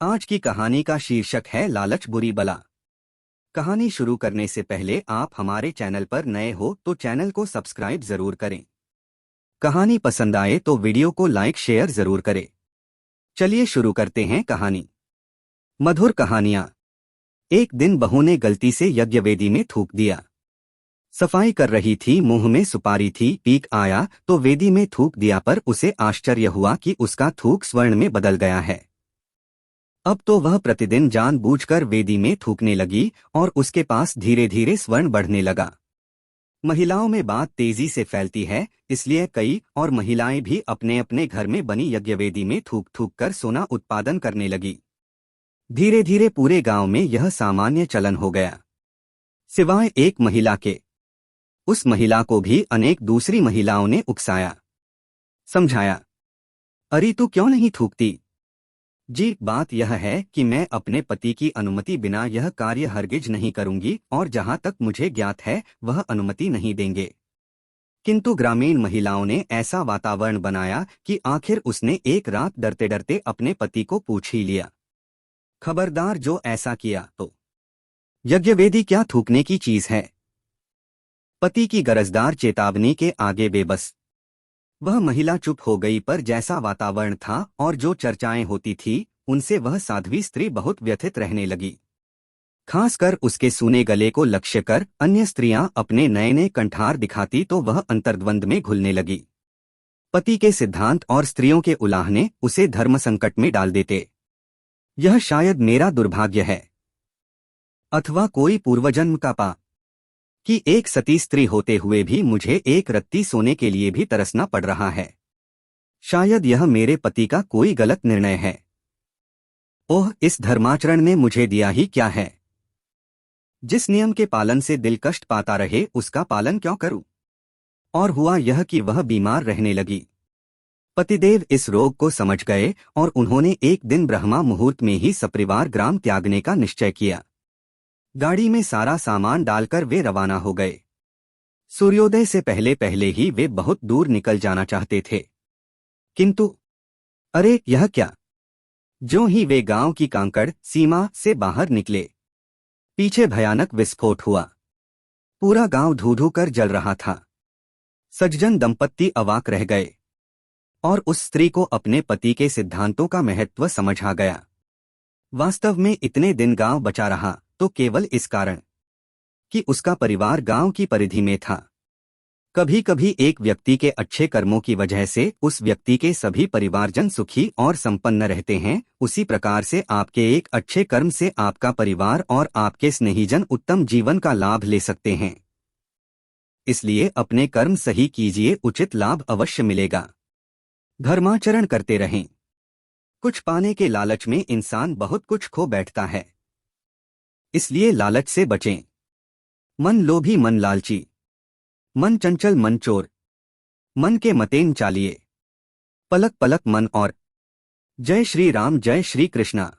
आज की कहानी का शीर्षक है लालच बुरी बला। कहानी शुरू करने से पहले आप हमारे चैनल पर नए हो तो चैनल को सब्सक्राइब जरूर करें। कहानी पसंद आए तो वीडियो को लाइक शेयर जरूर करें। चलिए शुरू करते हैं कहानी। मधुर कहानियां। एक दिन बहू ने गलती से यज्ञवेदी में थूक दिया। सफाई कर रही थी, मुंह में सुपारी थी, पीक आया तो वेदी में थूक दिया, पर उसे आश्चर्य हुआ कि उसका थूक स्वर्ण में बदल गया है। अब तो वह प्रतिदिन जानबूझकर वेदी में थूकने लगी और उसके पास धीरे धीरे स्वर्ण बढ़ने लगा। महिलाओं में बात तेजी से फैलती है, इसलिए कई और महिलाएं भी अपने अपने घर में बनी यज्ञवेदी में थूक थूक कर सोना उत्पादन करने लगी। धीरे धीरे पूरे गांव में यह सामान्य चलन हो गया, सिवाय एक महिला के। उस महिला को भी अनेक दूसरी महिलाओं ने उकसाया, समझाया, अरे तू क्यों नहीं थूकती? जी, बात यह है कि मैं अपने पति की अनुमति बिना यह कार्य हरगिज नहीं करूंगी और जहां तक मुझे ज्ञात है वह अनुमति नहीं देंगे। किंतु ग्रामीण महिलाओं ने ऐसा वातावरण बनाया कि आखिर उसने एक रात डरते डरते अपने पति को पूछ ही लिया, खबरदार जो ऐसा किया तो यज्ञवेदी क्या थूकने की चीज है। पति की गरजदार चेतावनी के आगे बेबस वह महिला चुप हो गई, पर जैसा वातावरण था और जो चर्चाएं होती थी उनसे वह साध्वी स्त्री बहुत व्यथित रहने लगी। खासकर उसके सूने गले को लक्ष्य कर अन्य स्त्रियां अपने नए नए कंठार दिखाती तो वह अंतर्द्वंद में घुलने लगी। पति के सिद्धांत और स्त्रियों के उलाहने उसे धर्म संकट में डाल देते। यह शायद मेरा दुर्भाग्य है, अथवा कोई पूर्वजन्म का पाप, कि एक सती स्त्री होते हुए भी मुझे एक रत्ती सोने के लिए भी तरसना पड़ रहा है। शायद यह मेरे पति का कोई गलत निर्णय है। ओह, इस धर्माचरण ने मुझे दिया ही क्या है? जिस नियम के पालन से दिल कष्ट पाता रहे उसका पालन क्यों करूं? और हुआ यह कि वह बीमार रहने लगी। पतिदेव इस रोग को समझ गए और उन्होंने एक दिन ब्रह्मा मुहूर्त में ही सपरिवार ग्राम त्यागने का निश्चय किया। गाड़ी में सारा सामान डालकर वे रवाना हो गए। सूर्योदय से पहले पहले ही वे बहुत दूर निकल जाना चाहते थे, किंतु अरे यह क्या! ज्यों ही वे गांव की कांकड़ सीमा से बाहर निकले, पीछे भयानक विस्फोट हुआ। पूरा गांव धू-धू कर जल रहा था। सज्जन दंपत्ति अवाक रह गए और उस स्त्री को अपने पति के सिद्धांतों का महत्व समझ आ गया। वास्तव में इतने दिन गांव बचा रहा तो केवल इस कारण कि उसका परिवार गांव की परिधि में था। कभी कभी एक व्यक्ति के अच्छे कर्मों की वजह से उस व्यक्ति के सभी परिवारजन सुखी और संपन्न रहते हैं, उसी प्रकार से आपके एक अच्छे कर्म से आपका परिवार और आपके स्नेहीजन उत्तम जीवन का लाभ ले सकते हैं। इसलिए अपने कर्म सही कीजिए, उचित लाभ अवश्य मिलेगा। धर्माचरण करते रहें। कुछ पाने के लालच में इंसान बहुत कुछ खो बैठता है, इसलिए लालच से बचें। मन लोभी मन लालची, मन चंचल मन चोर, मन के मतेन चालिए, पलक पलक मन और। जय श्री राम, जय श्री कृष्णा।